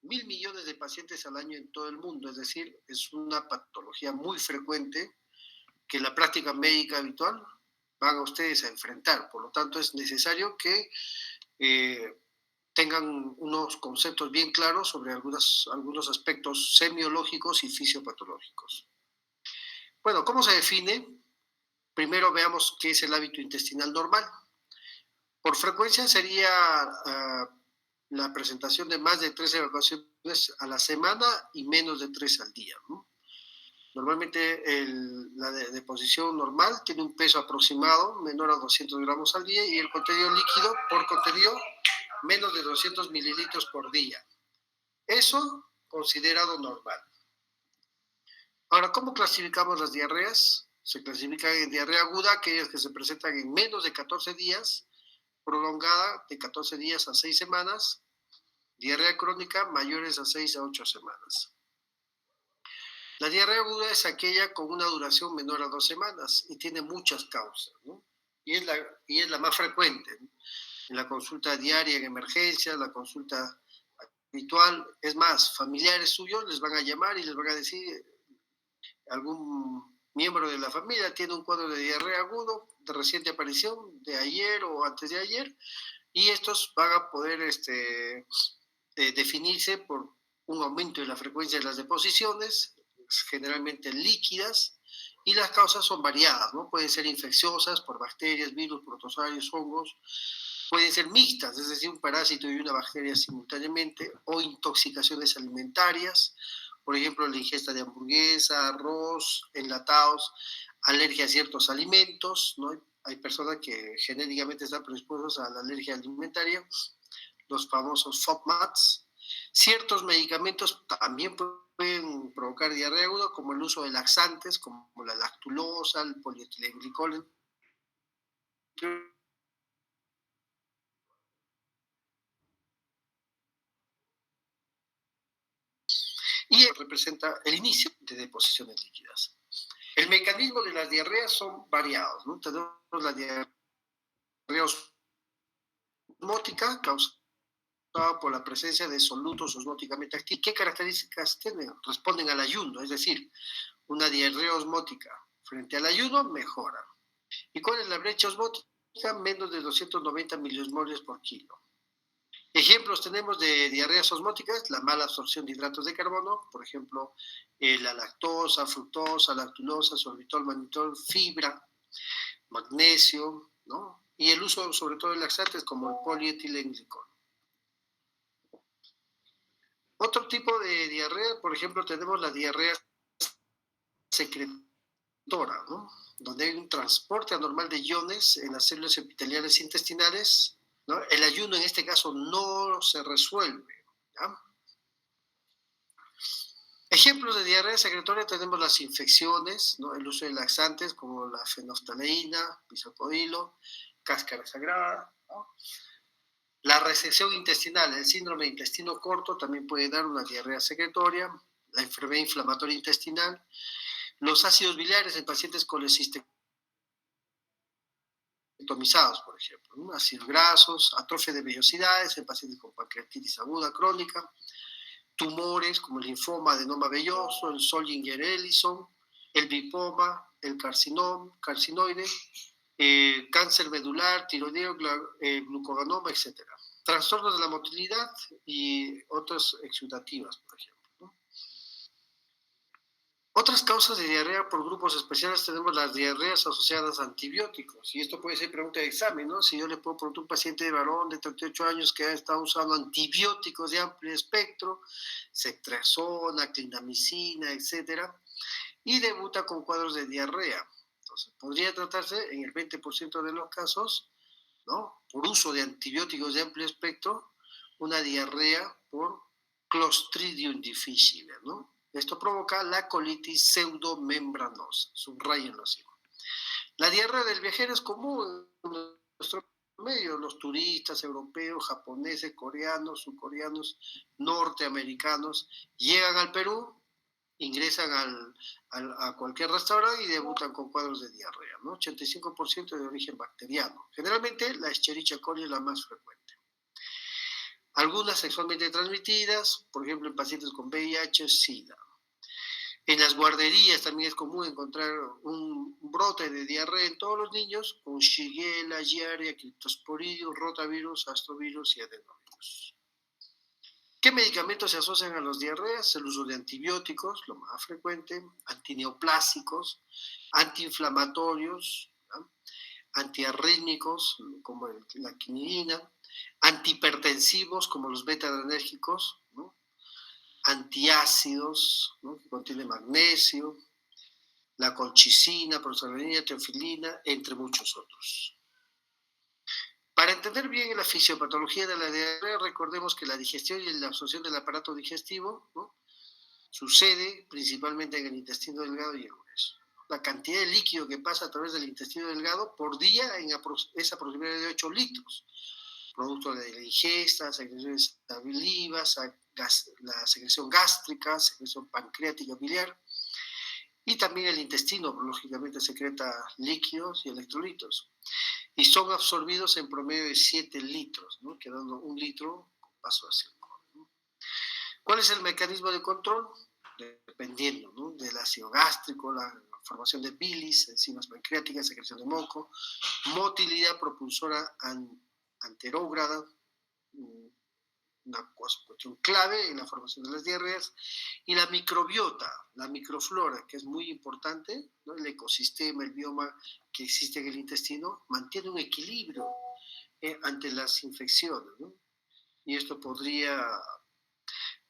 1.000 millones de pacientes al año en todo el mundo, es decir, es una patología muy frecuente que en la práctica médica habitual van a ustedes a enfrentar. Por lo tanto, es necesario que eh, tengan unos conceptos bien claros sobre algunos aspectos semiológicos y fisiopatológicos. Bueno, ¿cómo se define? Primero veamos qué es el hábito intestinal normal. Por frecuencia sería la presentación de más de 3 evacuaciones a la semana y menos de 3 al día, ¿no? Normalmente la deposición normal tiene un peso aproximado menor a 200 gramos al día y el contenido líquido por contenido menos de 200 mililitros por día. Eso considerado normal. Ahora, ¿cómo clasificamos las diarreas? Se clasifican en diarrea aguda, aquellas que se presentan en menos de 14 días, prolongada de 14 días a 6 semanas, diarrea crónica mayores a 6 a 8 semanas. La diarrea aguda es aquella con una duración menor a 2 semanas y tiene muchas causas, ¿no? Y es la más frecuente, ¿no? En la consulta diaria en emergencia, la consulta habitual. Es más, familiares suyos les van a llamar y les van a decir, algún miembro de la familia tiene un cuadro de diarrea agudo de reciente aparición, de ayer o antes de ayer, y estos van a poder definirse por un aumento en la frecuencia de las deposiciones, generalmente líquidas, y las causas son variadas, ¿no? Pueden ser infecciosas por bacterias, virus, protozoarios, hongos, pueden ser mixtas, es decir, un parásito y una bacteria simultáneamente, o intoxicaciones alimentarias, por ejemplo, la ingesta de hamburguesa, arroz, enlatados, alergia a ciertos alimentos, ¿no? Hay personas que genéticamente están predispuestas a la alergia alimentaria, los famosos FODMAPs. Ciertos medicamentos también pueden provocar diarrea aguda, como el uso de laxantes, como la lactulosa, el polietilenglicol. Y representa el inicio de deposiciones líquidas. El mecanismo de las diarreas son variados, ¿no? Tenemos la diarrea osmótica, causada por la presencia de solutos osmóticamente activos. ¿Qué características tienen? Responden al ayuno, es decir, una diarrea osmótica frente al ayuno mejora. ¿Y cuál es la brecha osmótica? Menos de 290 miliosmoles por kilo. Ejemplos tenemos de diarreas osmóticas: la mala absorción de hidratos de carbono, por ejemplo, la lactosa, fructosa, lactulosa, sorbitol, mannitol, fibra, magnesio, ¿no? Y el uso sobre todo de laxantes como el polietilenglicol. Otro tipo de diarrea, por ejemplo, tenemos la diarrea secretora, ¿no? Donde hay un transporte anormal de iones en las células epiteliales intestinales, ¿no? El ayuno en este caso no se resuelve, ¿ya? Ejemplos de diarrea secretoria tenemos las infecciones, ¿no? El uso de laxantes como la fenolftaleína, bisocodilo, cáscara sagrada, ¿no? La resección intestinal, el síndrome de intestino corto también puede dar una diarrea secretoria, la enfermedad inflamatoria intestinal, los ácidos biliares en pacientes colecistectomizados, por ejemplo, ¿no? Ácidos grasos, atrofia de vellosidades en pacientes con pancreatitis aguda crónica, tumores como el linfoma, adenoma velloso, el Zollinger-Ellison, el lipoma, el carcinoide, cáncer medular, tiroideo, glucoganoma, etc. Trastornos de la motilidad y otras exudativas, por ejemplo, ¿no? Otras causas de diarrea por grupos especiales tenemos las diarreas asociadas a antibióticos. Y esto puede ser pregunta de examen, ¿no? Si yo le puedo preguntar a un paciente de varón de 38 años que ha estado usando antibióticos de amplio espectro, ceftriaxona, clindamicina, etcétera, y debuta con cuadros de diarrea. Entonces, podría tratarse en el 20% de los casos, ¿no? Por uso de antibióticos de amplio espectro, una diarrea por Clostridium difficile, ¿no? Esto provoca la colitis pseudomembranosa. Subrayenlo así. La diarrea del viajero es común en nuestro medio. Los turistas europeos, japoneses, coreanos, surcoreanos, norteamericanos llegan al Perú, ingresan a cualquier restaurante y debutan con cuadros de diarrea, ¿no? 85% de origen bacteriano. Generalmente la Escherichia coli es la más frecuente. Algunas sexualmente transmitidas, por ejemplo, en pacientes con VIH, SIDA. En las guarderías también es común encontrar un brote de diarrea en todos los niños con Shigella, Giardia, Cryptosporidium, rotavirus, astrovirus y adenovirus. ¿Qué medicamentos se asocian a las diarreas? El uso de antibióticos, lo más frecuente, antineoplásicos, antiinflamatorios, ¿no? Antiarrítmicos, como la quinidina, antihipertensivos, como los beta-adrenérgicos, ¿no? Antiácidos, ¿no? Que contienen magnesio, la colchicina, prostaglandina, teofilina, entre muchos otros. Para entender bien la fisiopatología de la diarrea, recordemos que la digestión y la absorción del aparato digestivo, ¿no?, sucede principalmente en el intestino delgado y el grueso. La cantidad de líquido que pasa a través del intestino delgado por día es aproximadamente de 8 litros, producto de la ingesta, secreciones salivas, la secreción gástrica, secreción pancreática biliar, y también el intestino, lógicamente, secreta líquidos y electrolitos. Y son absorbidos en promedio de 7 litros, ¿no?, quedando 1 litro con paso hacia el colon, ¿no? ¿Cuál es el mecanismo de control? Dependiendo, ¿no?, del ácido gástrico, la formación de bilis, enzimas pancreáticas, secreción de moco, motilidad propulsora anterógrada, una cuestión clave en la formación de las diarreas, y la microbiota, la microflora, que es muy importante, ¿no? El ecosistema, el bioma que existe en el intestino, mantiene un equilibrio ante las infecciones, ¿no? Y esto podría,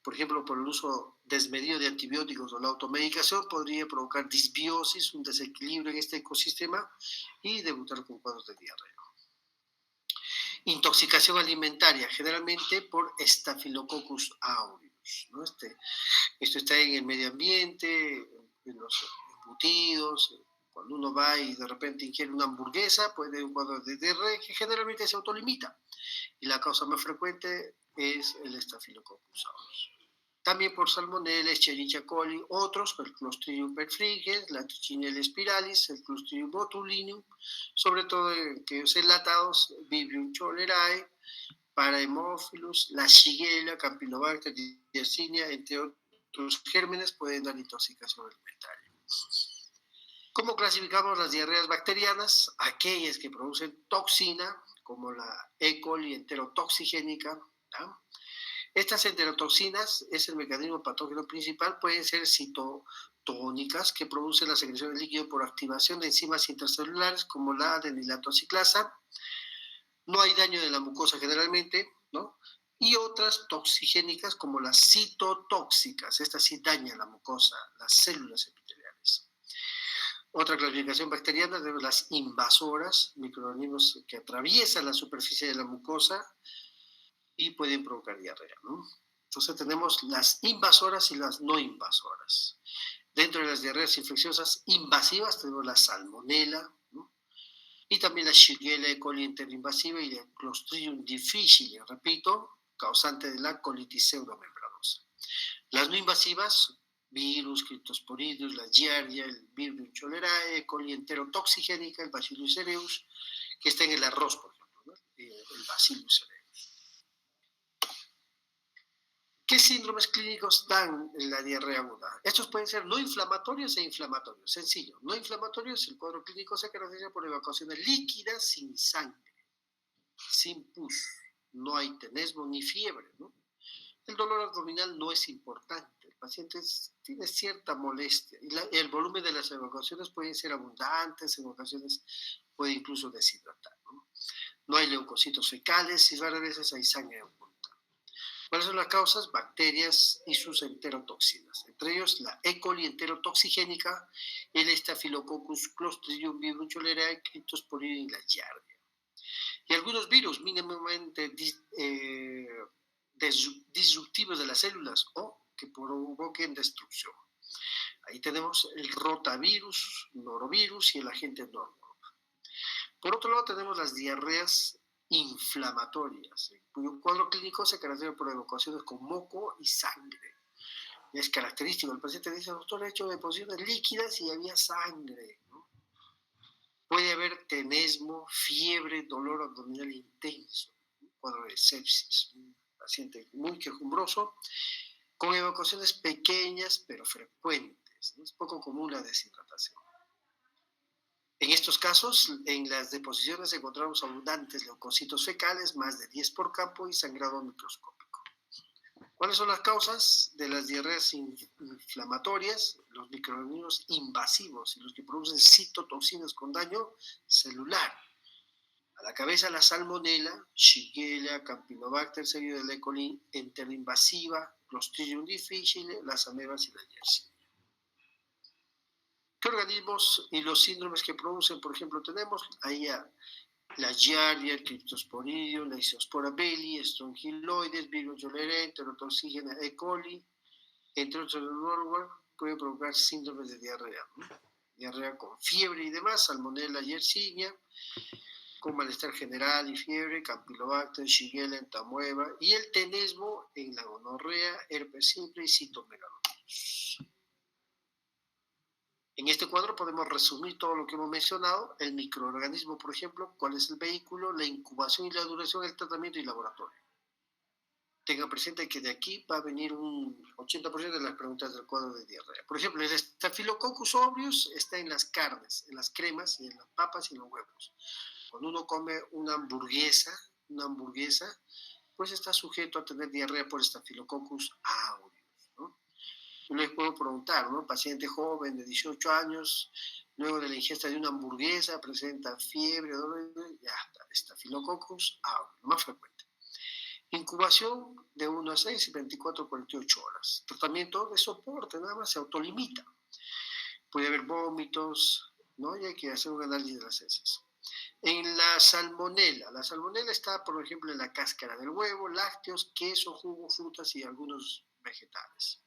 por ejemplo, por el uso desmedido de antibióticos o la automedicación, podría provocar disbiosis, un desequilibrio en este ecosistema y debutar con cuadros de diarrea. Intoxicación alimentaria, generalmente por Staphylococcus aureus, ¿no? Esto está en el medio ambiente, en los embutidos. Cuando uno va y de repente ingiere una hamburguesa, puede haber un cuadro de diarrea que generalmente se autolimita. Y la causa más frecuente es el Staphylococcus aureus. También por salmonella, Escherichia coli, otros, el Clostridium perfringens, la Trichinella spiralis, el Clostridium botulinum, sobre todo en aquellos enlatados, Vibrio cholerae, Parahemophilus, la Shigella, Campylobacter, Yersinia, entre otros gérmenes, pueden dar intoxicación alimentaria. ¿Cómo clasificamos las diarreas bacterianas? Aquellas que producen toxina, como la E. coli enterotoxigénica, ¿no? Estas enterotoxinas es el mecanismo patógeno principal, pueden ser citotónicas, que producen la secreción de líquido por activación de enzimas intracelulares, como la adenilato ciclasa. No hay daño de la mucosa generalmente, ¿no? Y otras toxigénicas, como las citotóxicas. Estas sí dañan la mucosa, las células epiteliales. Otra clasificación bacteriana de las invasoras, microorganismos que atraviesan la superficie de la mucosa y pueden provocar diarrea, ¿no? Entonces tenemos las invasoras y las no invasoras. Dentro de las diarreas infecciosas invasivas tenemos la salmonella, ¿no?, y también la Shigella E. coli interinvasiva y el Clostridium difficile, repito, causante de la colitis pseudomembranosa. Las no invasivas, virus, Cryptosporidium, la Giardia, el Vibrio cholerae, E. coli enterotoxigénica, el Bacillus cereus, que está en el arroz, por ejemplo, ¿no?, el Bacillus cereus. ¿Qué síndromes clínicos dan en la diarrea aguda? Estos pueden ser no inflamatorios e inflamatorios. Sencillo. No inflamatorios, el cuadro clínico se caracteriza por evacuaciones líquidas sin sangre, sin pus. No hay tenesmo ni fiebre, ¿no? El dolor abdominal no es importante. El paciente tiene cierta molestia. Y el volumen de las evacuaciones pueden ser abundantes, en ocasiones puede incluso deshidratar, ¿no? No hay leucocitos fecales y raras veces hay sangre oculta. ¿Cuáles son las causas? Bacterias y sus enterotoxinas, entre ellos la E. coli enterotoxigénica, el Staphylococcus Clostridium, Vibrio cholerae, Cryptosporidium y la Giardia. Y algunos virus mínimamente disruptivos de las células o que provoquen destrucción. Ahí tenemos el rotavirus, norovirus y el agente norovirus. Por otro lado tenemos las diarreas inflamatorias, cuyo cuadro clínico se caracteriza por evacuaciones con moco y sangre. Es característico, el paciente dice, doctor, he hecho deposiciones líquidas y había sangre, ¿no? Puede haber tenesmo, fiebre, dolor abdominal intenso, un cuadro de sepsis, paciente muy quejumbroso, con evacuaciones pequeñas pero frecuentes, ¿no? Es poco común la deshidratación. En estos casos, en las deposiciones encontramos abundantes leucocitos fecales, más de 10 por campo, y sangrado microscópico. ¿Cuáles son las causas de las diarreas inflamatorias? Los microorganismos invasivos y los que producen citotoxinas con daño celular. A la cabeza, la salmonella, Shigella, Campylobacter, seguido de la E. coli enteroinvasiva, Clostridium difficile, las amebas y la Yersinia. ¿Qué organismos y los síndromes que producen? Por ejemplo, tenemos ahí a la Giardia, el Cryptosporidium, la Isospora belli, Strongyloides, Virus Cholerae, Enterotoxigena E. coli, entre otros Norwalk, puede provocar síndromes de diarrea, ¿no? Diarrea con fiebre y demás, Salmonella Yersinia, con malestar general y fiebre, Campylobacter, Shigella, entamoeba, y el tenesmo en la gonorrea, herpes simple y citomegalovirus. En este cuadro podemos resumir todo lo que hemos mencionado: el microorganismo, por ejemplo, cuál es el vehículo, la incubación y la duración del tratamiento y laboratorio. Tengan presente que de aquí va a venir un 80% de las preguntas del cuadro de diarrea. Por ejemplo, el Staphylococcus aureus está en las carnes, en las cremas y en las papas y en los huevos. Cuando uno come una hamburguesa, pues está sujeto a tener diarrea por Staphylococcus aureus, ¿no? Yo les puedo preguntar, ¿no? Paciente joven de 18 años, luego de la ingesta de una hamburguesa, presenta fiebre, dolor, ya está, Staphylococcus aureus, lo más frecuente. Incubación de 1 a 6 y 24 a 48 horas. Tratamiento de soporte, nada más, se autolimita. Puede haber vómitos, ¿no? Y hay que hacer un análisis de las heces. En la salmonela está, por ejemplo, en la cáscara del huevo, lácteos, queso, jugo, frutas y algunos vegetales.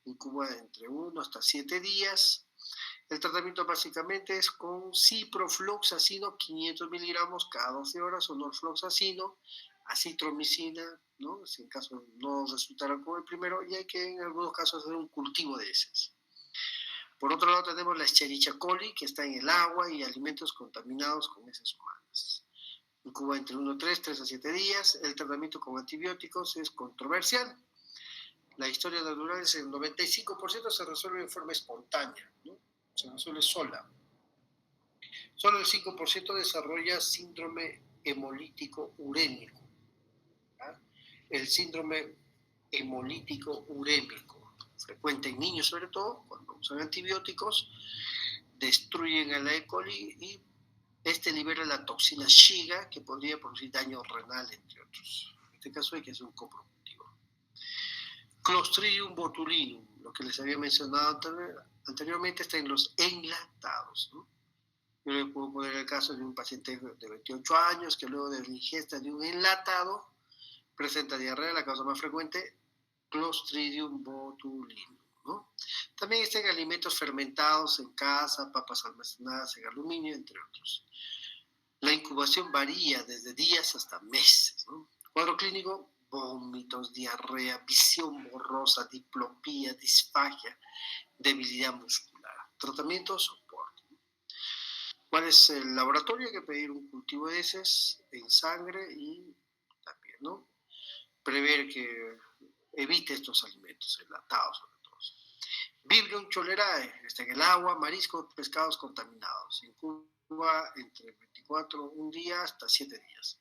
Incuba entre 1 hasta 7 días. El tratamiento básicamente es con ciprofloxacino, 500 miligramos cada 12 horas, o norfloxacino, acitromicina, ¿no? Si en caso no resultara con el primero, y hay que en algunos casos hacer un cultivo de heces. Por otro lado tenemos la Escherichia coli, que está en el agua y alimentos contaminados con heces humanas. Incuba entre 3 a 7 días. El tratamiento con antibióticos es controversial. La historia natural es el 95% se resuelve en forma espontánea, ¿no? Se resuelve sola. Solo el 5% desarrolla síndrome hemolítico urémico. ¿Ah? El síndrome hemolítico urémico, frecuente en niños sobre todo, cuando usan antibióticos, destruyen a la E. coli y libera la toxina Shiga, que podría producir daño renal, entre otros. En este caso hay que hacer un coprocultivo. Clostridium botulinum, lo que les había mencionado anteriormente, está en los enlatados, ¿no? Yo le puedo poner el caso de un paciente de 28 años que luego de la ingesta de un enlatado presenta diarrea, la causa más frecuente, Clostridium botulinum, ¿no? También está en alimentos fermentados en casa, papas almacenadas en aluminio, entre otros. La incubación varía desde días hasta meses, ¿no? Cuadro clínico: vómitos, diarrea, visión borrosa, diplopía, disfagia, debilidad muscular. Tratamiento: soporte. ¿Cuál es el laboratorio? Hay que pedir un cultivo de heces en sangre y también, ¿no? Prever que evite estos alimentos enlatados, sobre todo. Vibrio cholerae está en el agua, mariscos, pescados contaminados. Incuba entre 1 día hasta 7 días.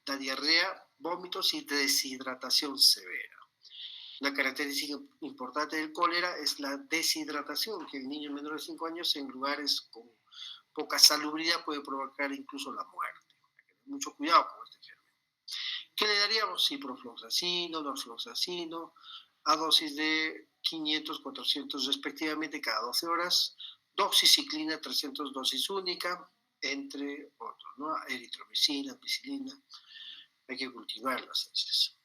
La diarrea, vómitos y deshidratación severa. Una característica importante del cólera es la deshidratación, que en niños menores de 5 años en lugares con poca salubridad puede provocar incluso la muerte. Hay que tener mucho cuidado con este germen. ¿Qué le daríamos? Ciprofloxacino, norfloxacino, a dosis de 500, 400 respectivamente cada 12 horas, doxiciclina, 300 dosis única, entre otros, ¿no? Eritromicina, ampicilina. Hay que cultivar las heces.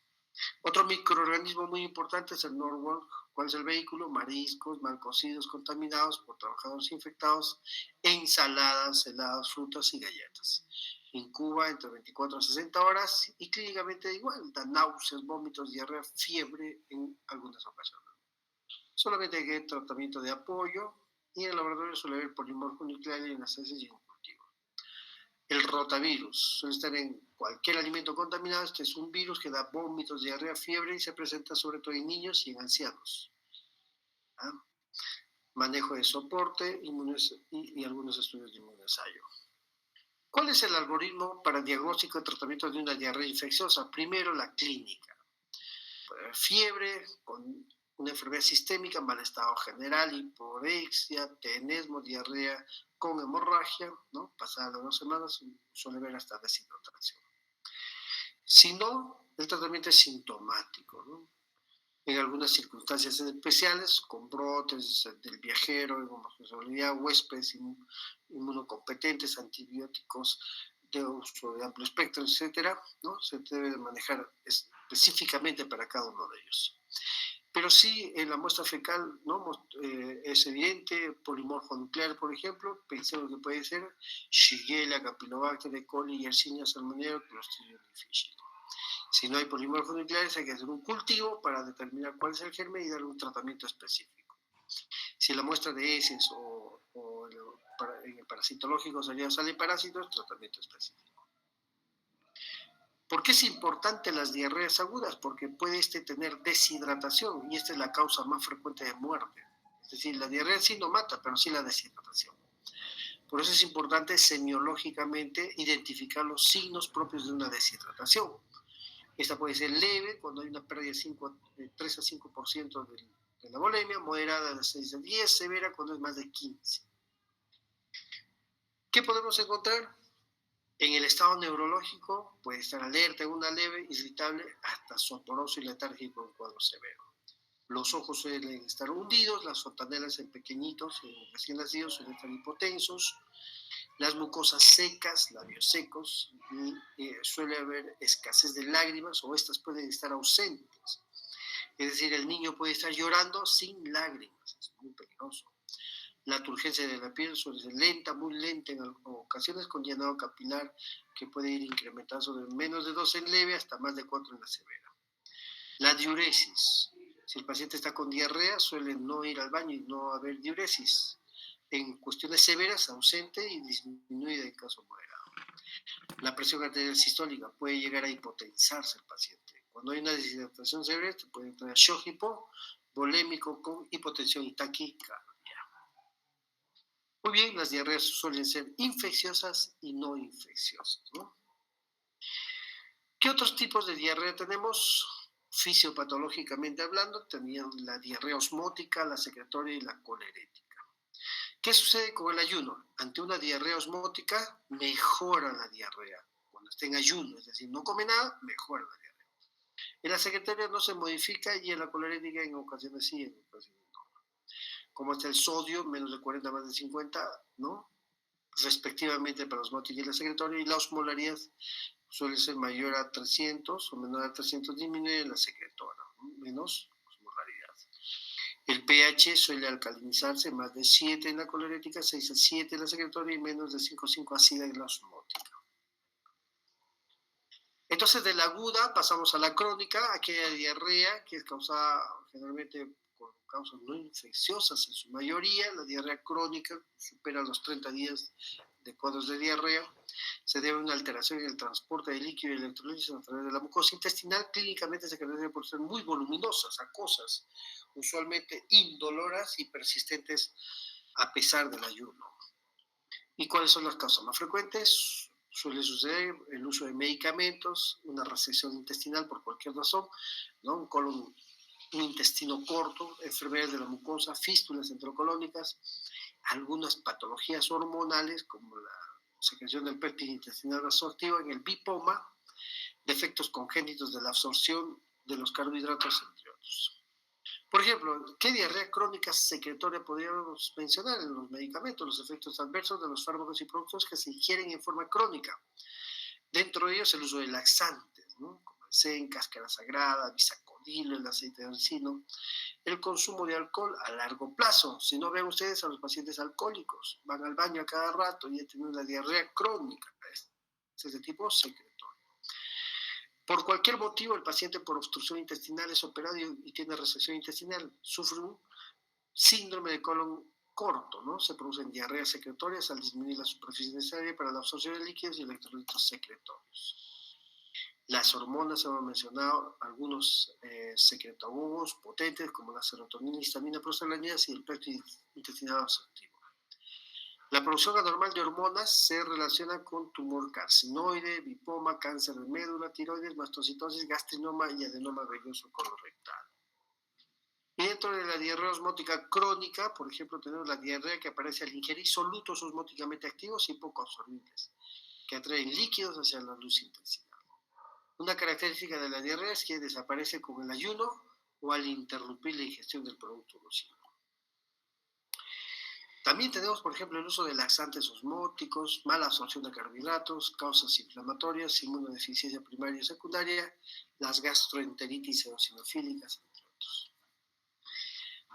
Otro microorganismo muy importante es el Norwalk. ¿Cuál es el vehículo? Mariscos mal cocidos, contaminados por trabajadores infectados, ensaladas, helados, frutas y galletas. Incuba entre 24 a 60 horas y clínicamente igual, da náuseas, vómitos, diarrea, fiebre en algunas ocasiones. Solamente hay que tratamiento de apoyo y en el laboratorio suele haber polimorfo nuclear en las heces y en un cultivo. El rotavirus suele estar en cualquier alimento contaminado. Este es un virus que da vómitos, diarrea, fiebre y se presenta sobre todo en niños y en ancianos. ¿Ah? Manejo de soporte y algunos estudios de inmunoensayo. ¿Cuál es el algoritmo para diagnóstico y tratamiento de una diarrea infecciosa? Primero, la clínica. Fiebre con una enfermedad sistémica, mal estado general, hiporexia, tenesmo, diarrea con hemorragia, ¿no? Pasadas las 2 semanas suele haber hasta deshidratación. Si no, el tratamiento es sintomático, ¿no? En algunas circunstancias especiales, con brotes del viajero, en homosexualidad, huéspedes inmunocompetentes, antibióticos de uso de amplio espectro, etcétera, ¿no? Se debe manejar específicamente para cada uno de ellos. Pero sí, en la muestra fecal, ¿no? Es evidente, polimorfo nuclear, por ejemplo, pensemos que puede ser Shigella, Campylobacter, E. coli, Yersinia salmonella, Clostridium difficile. Si no hay polimorfos nucleares, hay que hacer un cultivo para determinar cuál es el germen y darle un tratamiento específico. Si la muestra de heces o en el parasitológico salen parásitos, tratamiento específico. ¿Por qué es importante las diarreas agudas? Porque puede tener deshidratación y esta es la causa más frecuente de muerte. Es decir, la diarrea sí no mata, pero sí la deshidratación. Por eso es importante semiológicamente identificar los signos propios de una deshidratación. Esta puede ser leve, cuando hay una pérdida de 3 a 5% de la volemia, moderada de 6 a 10, severa cuando es más de 15. ¿Qué podemos encontrar? En el estado neurológico puede estar alerta en una leve, irritable, hasta soporoso y letárgico en cuadro severo. Los ojos suelen estar hundidos, las fontanelas en pequeñitos, en recién nacidos suelen estar hipotensos, las mucosas secas, labios secos, suele haber escasez de lágrimas o estas pueden estar ausentes. Es decir, el niño puede estar llorando sin lágrimas, es muy peligroso. La turgencia de la piel suele ser lenta, muy lenta, en ocasiones con llenado capilar que puede ir incrementando de menos de 2 en leve hasta más de 4 en la severa. La diuresis. Si el paciente está con diarrea, suele no ir al baño y no haber diuresis. En cuestiones severas, ausente y disminuida en caso moderado. La presión arterial sistólica puede llegar a hipotensarse el paciente. Cuando hay una deshidratación severa, puede tener shock hipo, volémico con hipotensión y taquicardia. Muy bien, las diarreas suelen ser infecciosas y no infecciosas, ¿no? ¿Qué otros tipos de diarrea tenemos? Fisiopatológicamente hablando, tenían la diarrea osmótica, la secretoria y la colerética. ¿Qué sucede con el ayuno? Ante una diarrea osmótica, mejora la diarrea. Cuando está en ayuno, es decir, no come nada, mejora la diarrea. En la secretoria no se modifica y en la colerética en ocasiones sí, en ocasiones no. Como está el sodio, menos de 40, más de 50, ¿no? Respectivamente para la osmótica y la secretoria, y la osmolaridad suele ser mayor a 300 o menor a 300, disminuye la secretora, ¿no? Menos osmolaridad. El pH suele alcalinizarse, más de 7 en la colerética, 6 a 7 en la secretoria y menos de 5,5 ácida en la osmótica. Entonces, de la aguda pasamos a la crónica, aquella diarrea que es causada generalmente por causas no infecciosas en su mayoría. La diarrea crónica supera los 30 días de cuadros de diarrea. Se debe a una alteración en el transporte de líquido y electrolitos a través de la mucosa intestinal. Clínicamente se caracteriza por ser muy voluminosas, acuosas, usualmente indoloras y persistentes a pesar del ayuno. ¿Y cuáles son las causas más frecuentes? Suele suceder el uso de medicamentos, una resección intestinal por cualquier razón, ¿no? Un intestino corto, enfermedades de la mucosa, fístulas enterocolónicas, algunas patologías hormonales como la secreción del péptido intestinal absortivo en el bipoma, defectos congénitos de la absorción de los carbohidratos, entre otros. Por ejemplo, ¿qué diarrea crónica secretoria podríamos mencionar en los medicamentos? Los efectos adversos de los fármacos y productos que se ingieren en forma crónica. Dentro de ellos el uso de laxantes, ¿no? Como el zen, cáscara sagrada, bisacodilo, el aceite de ricino. El consumo de alcohol a largo plazo. Si no, vean ustedes a los pacientes alcohólicos, van al baño a cada rato y tienen una diarrea crónica. Es de tipo secretorio. Por cualquier motivo, el paciente por obstrucción intestinal es operado y tiene resección intestinal. Sufre un síndrome de colon corto, ¿no? Se producen diarreas secretorias al disminuir la superficie necesaria para la absorción de líquidos y electrolitos secretorios. Las hormonas, hemos mencionado algunos secretagogos potentes como la serotonina, histamina, prostaglandinas y el péptido intestinal absortivo. La producción anormal de hormonas se relaciona con tumor carcinoide, lipoma, cáncer de médula, tiroides, mastocitosis, gastrinoma y adenoma velloso colorectal. Y dentro de la diarrea osmótica crónica, por ejemplo, tenemos la diarrea que aparece al ingerir solutos osmóticamente activos y poco absorbibles, que atraen líquidos hacia la luz intestinal. Una característica de la diarrea es que desaparece con el ayuno o al interrumpir la ingestión del producto nocivo. También tenemos, por ejemplo, el uso de laxantes osmóticos, mala absorción de carbohidratos, causas inflamatorias, inmunodeficiencia primaria y secundaria, las gastroenteritis eosinofílicas, entre otros.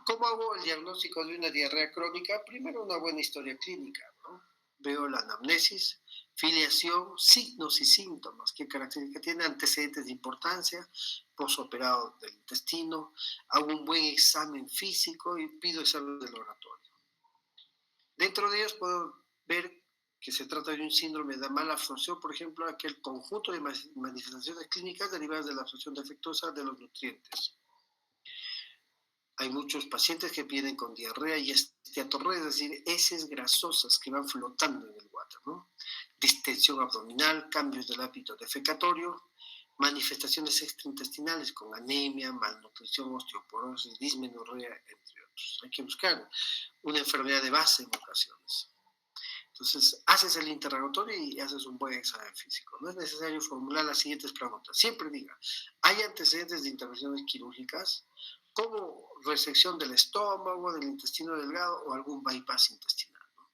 ¿Cómo hago el diagnóstico de una diarrea crónica? Primero, una buena historia clínica, ¿no? Veo la anamnesis, filiación, signos y síntomas, qué características tiene, antecedentes de importancia, posoperado del intestino, hago un buen examen físico y pido examen de laboratorio. Dentro de ellos puedo ver que se trata de un síndrome de mala absorción, por ejemplo, aquel conjunto de manifestaciones clínicas derivadas de la absorción defectuosa de los nutrientes. Hay muchos pacientes que vienen con diarrea y esteatorrea, es decir, heces grasosas que van flotando en el water, ¿no? Distensión abdominal, cambios del hábito defecatorio, manifestaciones extraintestinales con anemia, malnutrición, osteoporosis, dismenorrea, entre otros. Hay que buscar una enfermedad de base en ocasiones. Entonces, haces el interrogatorio y haces un buen examen físico. No es necesario formular las siguientes preguntas. Siempre diga, ¿hay antecedentes de intervenciones quirúrgicas? Como resección del estómago, del intestino delgado o algún bypass intestinal, ¿no?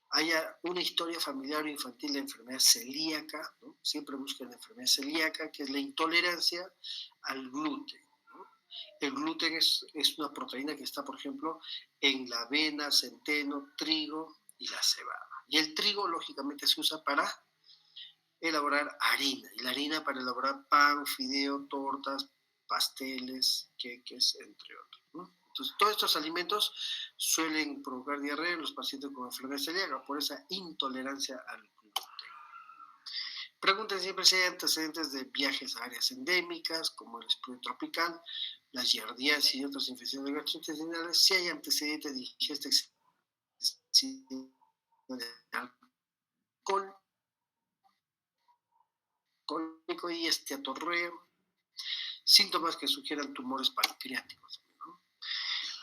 Haya una historia familiar o infantil de enfermedad celíaca, ¿no? Siempre busquen la enfermedad celíaca, que es la intolerancia al gluten, ¿no? El gluten es una proteína que está, por ejemplo, en la avena, centeno, trigo y la cebada. Y el trigo, lógicamente, se usa para elaborar harina, y la harina para elaborar pan, fideo, tortas, pasteles, queques, entre otros, ¿no? Entonces, todos estos alimentos suelen provocar diarrea en los pacientes con enfermedad celíaca por esa intolerancia al gluten. Pregunten siempre si hay antecedentes de viajes a áreas endémicas, como el espluro tropical, la giardiasis y otras infecciones gastrointestinales, si hay antecedentes de ingesta excesiva de alcohol, cólico y esteatorrea, síntomas que sugieran tumores pancreáticos. ¿No?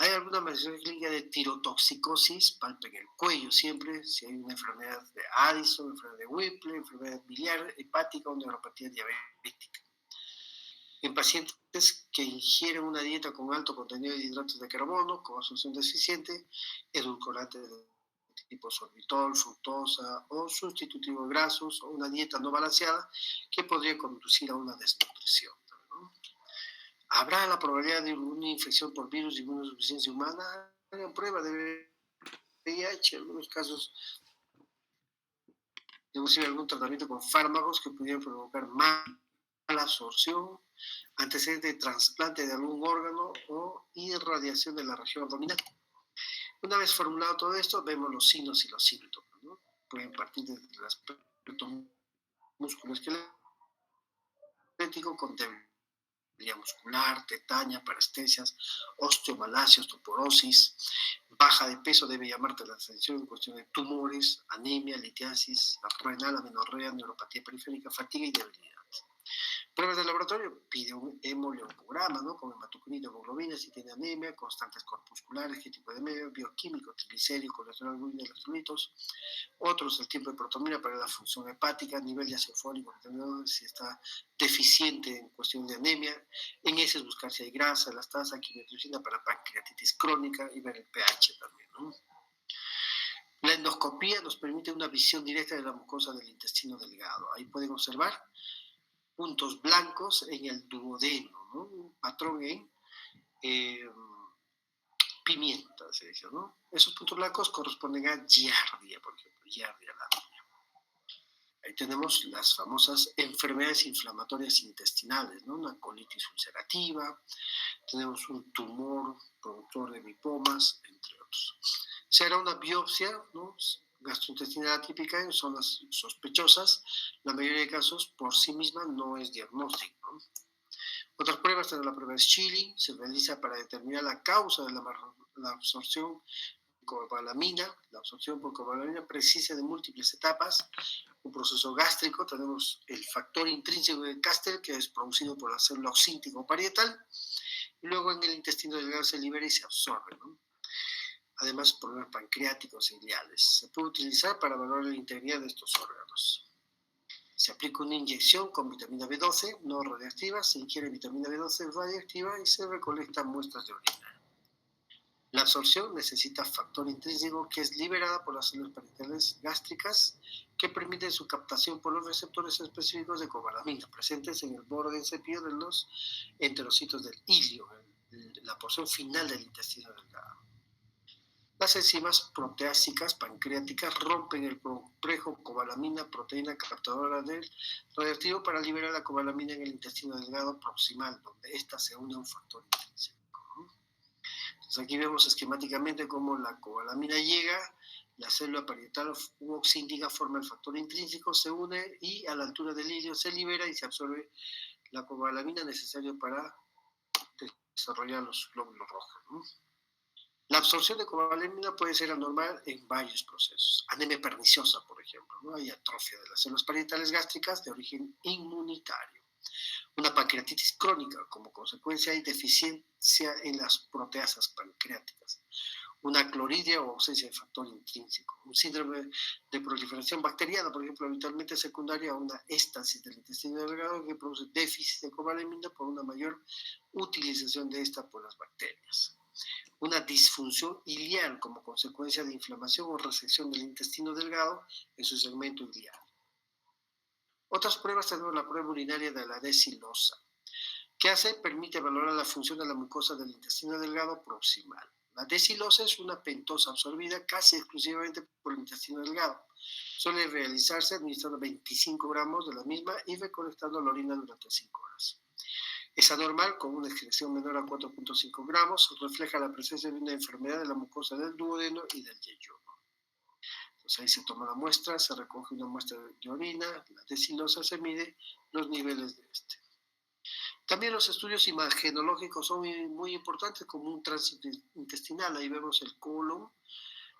Hay alguna manifestación clínica de tirotoxicosis, palpen el cuello siempre, si hay una enfermedad de Addison, enfermedad de Whipple, enfermedad biliar, hepática o neuropatía diabética. En pacientes que ingieren una dieta con alto contenido de hidratos de carbono, con absorción deficiente, edulcorantes de tipo sorbitol, fructosa o sustitutivos grasos, o una dieta no balanceada que podría conducir a una desnutrición. ¿No? ¿Habrá la probabilidad de una infección por virus de inmunodeficiencia humana? Hagan prueba de VIH, en algunos casos debe ser algún tratamiento con fármacos que pudieran provocar mala absorción, antecedente de trasplante de algún órgano o irradiación de la región abdominal. Una vez formulado todo esto, vemos los signos y los síntomas, ¿no? Pueden partir desde el aspecto musculoesquelético con debilidad muscular, tetania, parestesias, osteomalacia, osteoporosis, baja de peso debe llamarte la atención en cuestión de tumores, anemia, litiasis, renal, amenorrea, neuropatía periférica, fatiga y debilidad. Pruebas de laboratorio, pide un hemoleucograma, ¿no? Con hematocrito, hemoglobina, si tiene anemia, constantes corpusculares, qué tipo de anemia, bioquímico, triglicéridos, colesterol, glúcido, electrolitos. Otros, el tiempo de protomina para la función hepática, nivel de ácido fólico, si está deficiente en cuestión de anemia. En ese es buscar si hay grasa, elastasa, quimiotricina para pancreatitis crónica y ver el pH también, ¿no? La endoscopía nos permite una visión directa de la mucosa del intestino delgado. Ahí pueden observar puntos blancos en el duodeno, ¿no? Un patrón en pimienta, se dice, ¿no? Esos puntos blancos corresponden a giardia, por ejemplo, giardia lamblia. Ahí tenemos las famosas enfermedades inflamatorias intestinales, ¿no? Una colitis ulcerativa, tenemos un tumor productor de lipomas, entre otros. Se hará una biopsia, ¿no?, gastrointestinal atípica en zonas sospechosas. La mayoría de casos por sí misma no es diagnóstico, ¿no? Otras pruebas, tenemos la prueba de Schilling, se realiza para determinar la causa de la absorción cobalamina. La absorción por cobalamina precisa de múltiples etapas. Un proceso gástrico, tenemos el factor intrínseco de Caster, que es producido por la célula oxíntico parietal, y luego en el intestino delgado se libera y se absorbe, ¿no? Además, problemas pancreáticos e ileales. Se puede utilizar para valorar la integridad de estos órganos. Se aplica una inyección con vitamina B12 no radiactiva, se ingiere vitamina B12 radiactiva y se recolectan muestras de orina. La absorción necesita factor intrínseco que es liberada por las células parietales gástricas que permiten su captación por los receptores específicos de cobalamina presentes en el borde en cepillo de los enterocitos del ilio, la porción final del intestino delgado. Las enzimas proteásicas pancreáticas rompen el complejo cobalamina proteína captadora del radioactivo para liberar la cobalamina en el intestino delgado proximal, donde ésta se une a un factor intrínseco. Entonces aquí vemos esquemáticamente cómo la cobalamina llega, la célula parietal oxíntica forma el factor intrínseco, se une y a la altura del ilio se libera y se absorbe la cobalamina necesaria para desarrollar los glóbulos rojos, ¿no? La absorción de cobalamina puede ser anormal en varios procesos. Anemia perniciosa, por ejemplo, ¿no? Hay atrofia de las células parietales gástricas de origen inmunitario. Una pancreatitis crónica, como consecuencia hay deficiencia en las proteasas pancreáticas. Una cloridia o ausencia de factor intrínseco. Un síndrome de proliferación bacteriana, por ejemplo, habitualmente secundaria a una éstasis del intestino delgado que produce déficit de cobalamina por una mayor utilización de esta por las bacterias. Una disfunción iliar como consecuencia de inflamación o resección del intestino delgado en su segmento iliar. Otras pruebas, tenemos la prueba urinaria de la decilosa. ¿Qué hace? Permite valorar la función de la mucosa del intestino delgado proximal. La decilosa es una pentosa absorbida casi exclusivamente por el intestino delgado. Suele realizarse administrando 25 gramos de la misma y recolectando la orina durante 5 horas. Es anormal, con una excreción menor a 4.5 gramos, refleja la presencia de una enfermedad de la mucosa del duodeno y del yeyuno. Entonces ahí se toma la muestra, se recoge una muestra de orina, la decilosa se mide los niveles de este. También los estudios imagenológicos son muy importantes, como un tránsito intestinal. Ahí vemos el colon,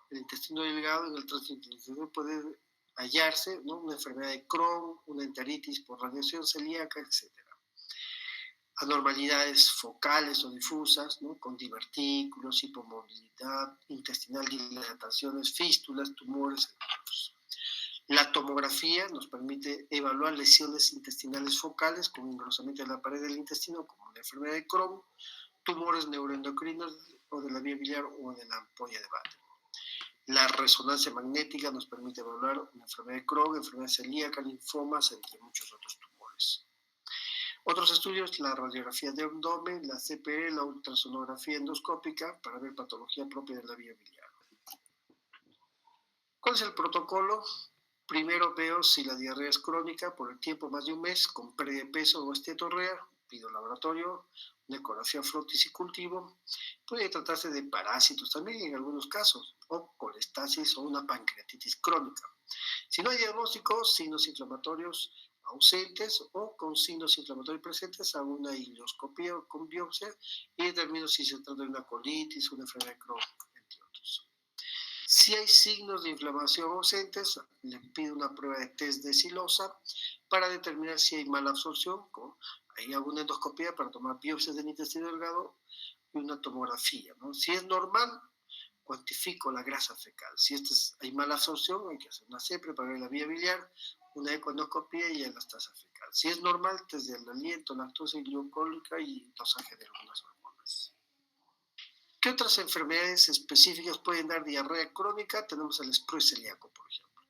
el intestino delgado. En el tránsito intestinal puede hallarse, ¿no?, una enfermedad de Crohn, una enteritis por radiación celíaca, etc. Anormalidades focales o difusas, ¿no?, con divertículos, hipomovilidad intestinal, dilataciones, fístulas, tumores, entre otros. La tomografía nos permite evaluar lesiones intestinales focales con engrosamiento de la pared del intestino, como la enfermedad de Crohn, tumores neuroendocrinos o de la vía biliar o de la ampolla de Batten. La resonancia magnética nos permite evaluar una enfermedad de Crohn, enfermedad celíaca, linfomas, entre muchos otros tumores. Otros estudios, la radiografía de abdomen, la CPE, la ultrasonografía endoscópica para ver patología propia de la vía biliar. ¿Cuál es el protocolo? Primero veo si la diarrea es crónica por el tiempo más de un mes, con pérdida de peso o esteatorrea, pido laboratorio, una ecografía frotis y cultivo. Puede tratarse de parásitos también en algunos casos, o colestasis o una pancreatitis crónica. Si no hay diagnóstico, signos inflamatorios ausentes o con signos inflamatorios presentes, hago una ileoscopía o con biopsia y determino si se trata de una colitis o una enfermedad de Crohn, entre otros. Si hay signos de inflamación ausentes, le pido una prueba de test de silosa para determinar si hay mala absorción. Ahí hago una endoscopía para tomar biopsias del intestino delgado y una tomografía, ¿no? Si es normal, cuantifico la grasa fecal. Si hay mala absorción, hay que hacer una CEPRE para ver la vía biliar, una ecoendoscopía y elastasa fecal. Si es normal, test del aliento, lactosa y glucólica y dosaje de algunas hormonas. ¿Qué otras enfermedades específicas pueden dar diarrea crónica? Tenemos el sprue celíaco, por ejemplo,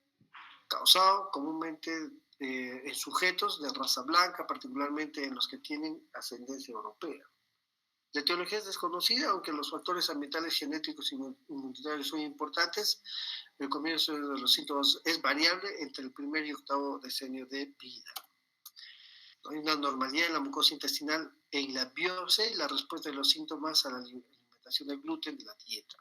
causado comúnmente en sujetos de raza blanca, particularmente en los que tienen ascendencia europea. La etiología es desconocida, aunque los factores ambientales, genéticos y inmunitarios son importantes. El comienzo de los síntomas es variable entre el primer y octavo decenio de vida. Hay una normalidad en la mucosa intestinal en la biopsia y la respuesta de los síntomas a la alimentación de gluten de la dieta.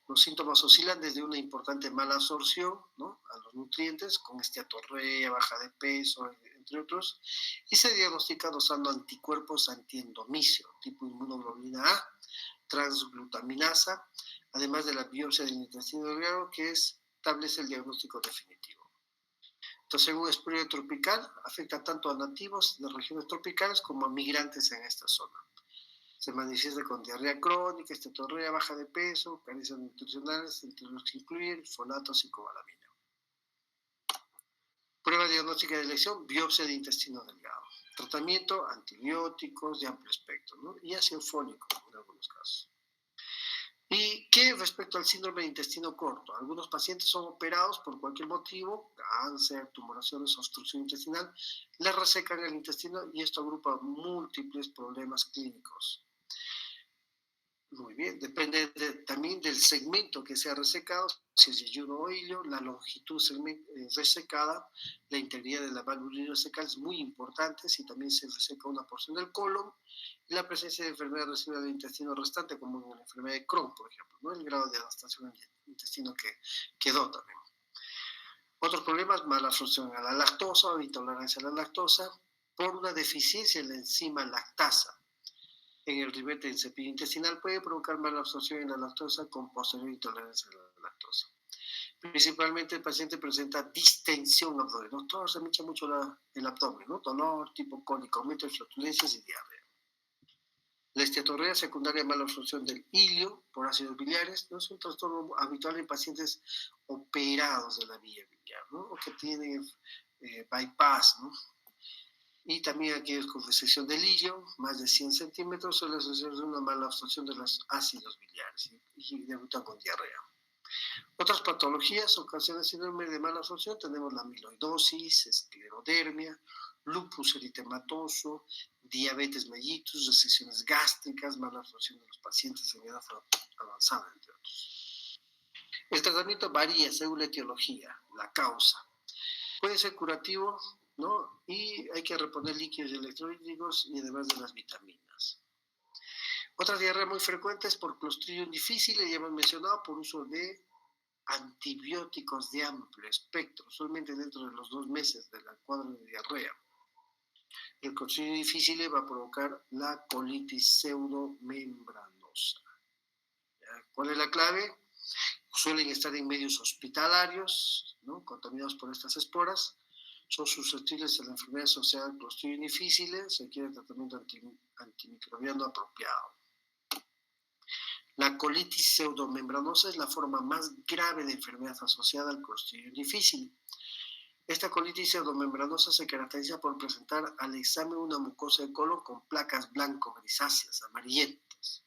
Los síntomas oscilan desde una importante mala absorción, ¿no?, a los nutrientes, con esteatorrea, baja de peso, entre otros, y se diagnostica dosando anticuerpos antiendomicio, tipo inmunoglobulina A, transglutaminasa, además de la biopsia del intestino delgado, que establece el diagnóstico definitivo. Entonces, según estudio tropical, afecta tanto a nativos de regiones tropicales como a migrantes en esta zona. Se manifiesta con diarrea crónica, esteatorrea, baja de peso, carencias nutricionales, entre los que incluyen folatos y cobalamina. Prueba diagnóstica de elección, biopsia de intestino delgado. Tratamiento, antibióticos de amplio espectro, ¿no?, y ácido fólico en algunos casos. ¿Y qué respecto al síndrome de intestino corto? Algunos pacientes son operados por cualquier motivo, cáncer, tumoraciones, obstrucción intestinal, les resecan el intestino y esto agrupa múltiples problemas clínicos. Muy bien, depende también del segmento que sea resecado, si es yeyuno o hilio, la longitud resecada, la integridad de la válvula resecal es muy importante, si también se reseca una porción del colon, y la presencia de enfermedad residual del intestino restante, como en la enfermedad de Crohn, por ejemplo, ¿no?, el grado de adaptación del intestino que quedó también. Otros problemas, mala absorción a la lactosa o intolerancia a la lactosa, por una deficiencia en la enzima lactasa en el ribete del cepillo intestinal, puede provocar mala absorción en la lactosa con posterior intolerancia a la lactosa. Principalmente el paciente presenta distensión abdominal. Doctor, se me hincha mucho el abdomen, ¿no?, dolor tipo cólico, aumento de flatulencias y diarrea. La esteatorrea secundaria a mala absorción del hilio por ácidos biliares, ¿no?, es un trastorno habitual en pacientes operados de la vía biliar, ¿no?, o que tienen bypass, ¿no?, y también aquellos con resección del hilio, más de 100 centímetros, suele asociarse una mala absorción de los ácidos biliares y debutan con diarrea. Otras patologías ocasionan síndrome de mala absorción, tenemos la amiloidosis, esclerodermia, lupus eritematoso, diabetes mellitus, resecciones gástricas, mala absorción de los pacientes en edad avanzada, entre otros. El tratamiento varía según la etiología, la causa. Puede ser curativo, ¿no?, y hay que reponer líquidos electrolíticos y además de las vitaminas. Otra diarrea muy frecuente es por Clostridium difficile, ya hemos mencionado, por uso de antibióticos de amplio espectro, solamente dentro de los 2 meses del cuadro de diarrea. El Clostridium difficile va a provocar la colitis pseudomembranosa. ¿Cuál es la clave? Suelen estar en medios hospitalarios, ¿no?, contaminados por estas esporas, son susceptibles a la enfermedad asociada al Clostridium difficile, se requiere tratamiento antimicrobiano apropiado. La colitis pseudomembranosa es la forma más grave de enfermedad asociada al Clostridium difficile. Esta colitis pseudomembranosa se caracteriza por presentar al examen una mucosa de colon con placas blanco-grisáceas, amarillentas.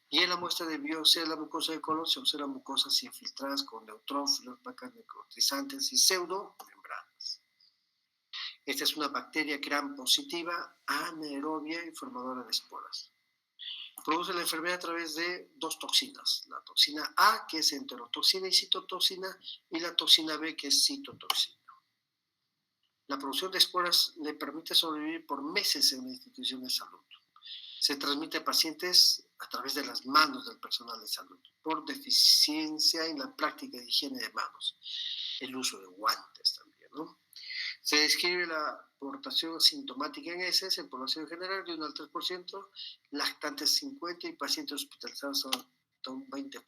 Y en la muestra de biopsia de la mucosa de colon se observan mucosas infiltradas con neutrófilos, placas necrotizantes y pseudomembranas. Esta es una bacteria gram positiva, anaerobia y formadora de esporas. Produce la enfermedad a través de 2 toxinas, la toxina A, que es enterotoxina y citotoxina, y la toxina B, que es citotoxina. La producción de esporas le permite sobrevivir por meses en la institución de salud. Se transmite a pacientes a través de las manos del personal de salud, por deficiencia en la práctica de higiene de manos, el uso de guantes también, ¿no? Se describe la aportación sintomática en heces en población general de 1 al 3%, lactantes 50% y pacientes hospitalizados hasta un 20%.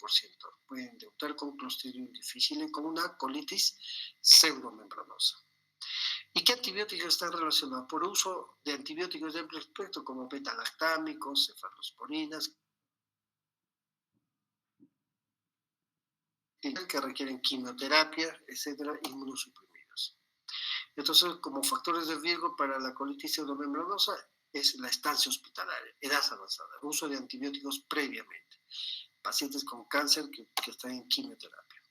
Pueden debutar con Clostridium difficile con una colitis pseudomembranosa. ¿Y qué antibióticos están relacionados? Por uso de antibióticos de amplio espectro como beta-lactámicos, cefalosporinas, que requieren quimioterapia, etcétera, inmunosuprimidos. Entonces, como factores de riesgo para la colitis pseudomembranosa es la estancia hospitalaria, edad avanzada, uso de antibióticos previamente, pacientes con cáncer que están en quimioterapia.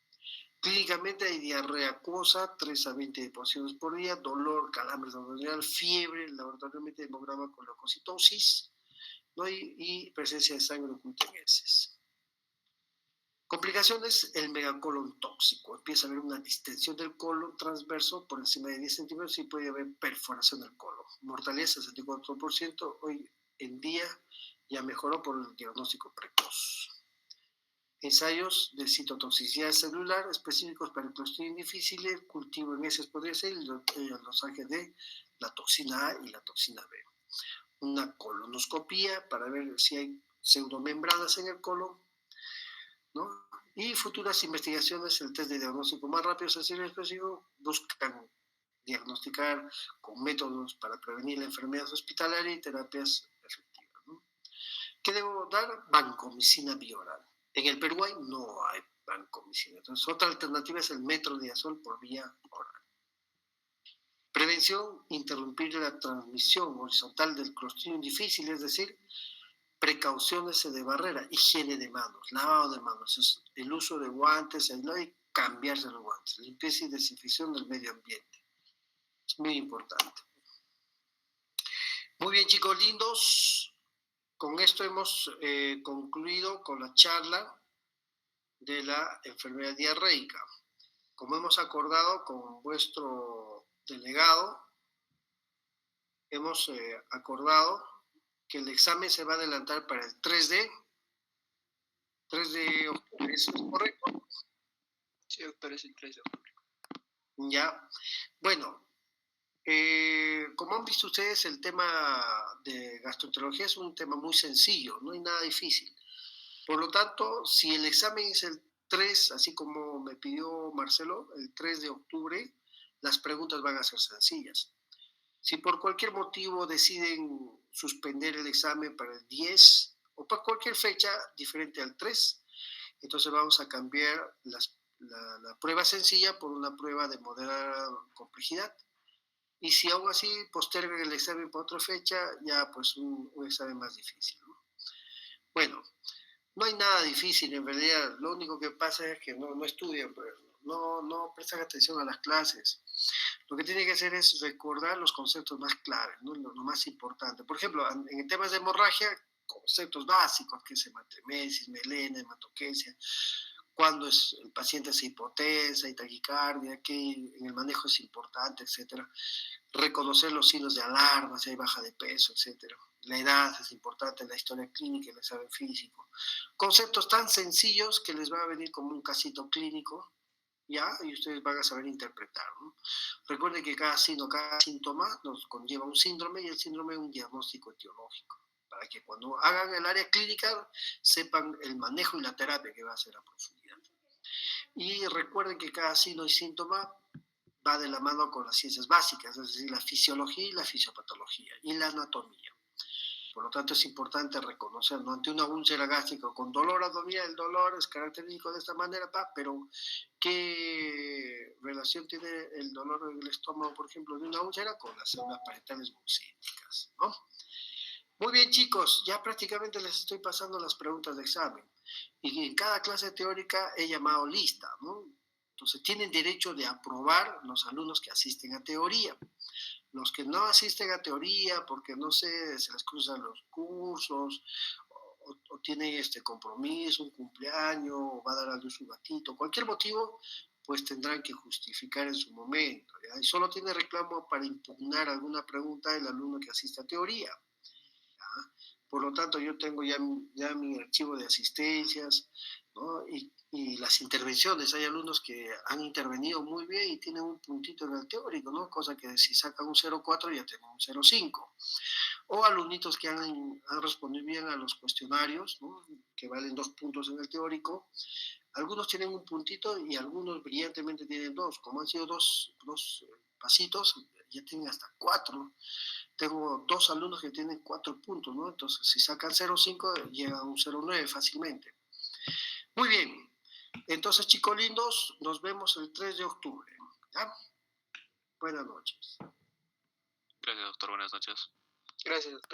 Clínicamente hay diarrea acuosa, 3 a 20 porciones por día, dolor, calambres abdominal, fiebre, laboratoriamente hemograma con leucocitosis, ¿no?, y presencia de sangre oculta en heces. Complicaciones, el megacolon tóxico. Empieza a haber una distensión del colon transverso por encima de 10 centímetros y puede haber perforación del colon. Mortalidad 64%, hoy en día ya mejoró por el diagnóstico precoz. ensayos de citotoxicidad celular específicos para el Clostridium difficile, cultivo en heces podría ser el dosaje de la toxina A y la toxina B. Una colonoscopía para ver si hay pseudomembranas en el colon, ¿no? Y futuras investigaciones, el test de diagnóstico más rápido, sencillo y específico, buscan diagnosticar con métodos para prevenir la enfermedad hospitalaria y terapias efectivas, ¿no? ¿Qué debo dar? Vancomicina bioral. En el Perú no hay vancomicina. Entonces, otra alternativa es el metronidazol por vía oral. Prevención, interrumpir la transmisión horizontal del Clostridium difficile, es decir, precauciones de barrera, higiene de manos, lavado de manos, el uso de guantes, y cambiarse los guantes, limpieza y desinfección del medio ambiente. Es muy importante. Muy bien, chicos lindos, con esto hemos concluido con la charla de la enfermedad diarreica. Como hemos acordado con vuestro delegado, hemos acordado que el examen se va a adelantar para el 3 de octubre, ¿eso es correcto? Sí, doctor, es el 3 de octubre. Ya, bueno, como han visto ustedes, el tema de gastroenterología es un tema muy sencillo, no hay nada difícil. Por lo tanto, si el examen es el 3, así como me pidió Marcelo, el 3 de octubre, las preguntas van a ser sencillas. Si por cualquier motivo deciden suspender el examen para el 10 o para cualquier fecha diferente al 3, entonces vamos a cambiar la prueba sencilla por una prueba de moderada complejidad. Y si aún así postergan el examen para otra fecha, ya pues un examen más difícil, ¿no? Bueno, no hay nada difícil en realidad, lo único que pasa es que no estudian, pues, no prestan atención a las clases. Lo que tienen que hacer es recordar los conceptos más claves, ¿no? Lo más importante. Por ejemplo, en temas de hemorragia, conceptos básicos, que es hematemesis, melena, hematoquesia, cuando el paciente se hipotensa, hay taquicardia, que en el manejo es importante, etcétera. Reconocer los signos de alarma, si hay baja de peso, etcétera. La edad es importante, la historia clínica, el examen físico. Conceptos tan sencillos que les va a venir como un casito clínico, ¿ya? Y ustedes van a saber interpretar, ¿no? Recuerden que cada signo, cada síntoma nos conlleva un síndrome y el síndrome es un diagnóstico etiológico, para que cuando hagan el área clínica sepan el manejo y la terapia que va a hacer a profundidad. Y recuerden que cada signo y síntoma va de la mano con las ciencias básicas, es decir, la fisiología y la fisiopatología y la anatomía. Por lo tanto, es importante reconocer, ¿no? Ante una úlcera gástrica con dolor abdominal, el dolor es característico de esta manera, pero ¿qué relación tiene el dolor en el estómago, por ejemplo, de una úlcera con las células parietales mucínicas, ¿no? Muy bien, chicos, ya prácticamente les estoy pasando las preguntas de examen. Y en cada clase teórica he llamado lista, ¿no? Entonces, tienen derecho de aprobar los alumnos que asisten a teoría. Los que no asisten a teoría porque, no sé, se les cruzan los cursos o tienen este compromiso, un cumpleaños, o va a dar a luz su gatito, cualquier motivo, pues tendrán que justificar en su momento, ¿ya? Y solo tiene reclamo para impugnar alguna pregunta del alumno que asiste a teoría, ¿ya? Por lo tanto, yo tengo ya mi archivo de asistencias, ¿no? Y las intervenciones. Hay alumnos que han intervenido muy bien y tienen un puntito en el teórico, ¿no? Cosa que si sacan un 0,4 ya tienen un 0,5. O alumnitos que han respondido bien a los cuestionarios, ¿no? Que valen 2 puntos en el teórico. Algunos tienen un puntito y algunos brillantemente tienen 2. Como han sido dos pasitos, ya tienen hasta 4. Tengo 2 alumnos que tienen 4 puntos, ¿no? Entonces, si sacan 0,5, llegan a un 0,9 fácilmente. Muy bien. Entonces, chicos lindos, nos vemos el 3 de octubre. ¿Ya? Buenas noches. Gracias, doctor. Buenas noches. Gracias, doctor.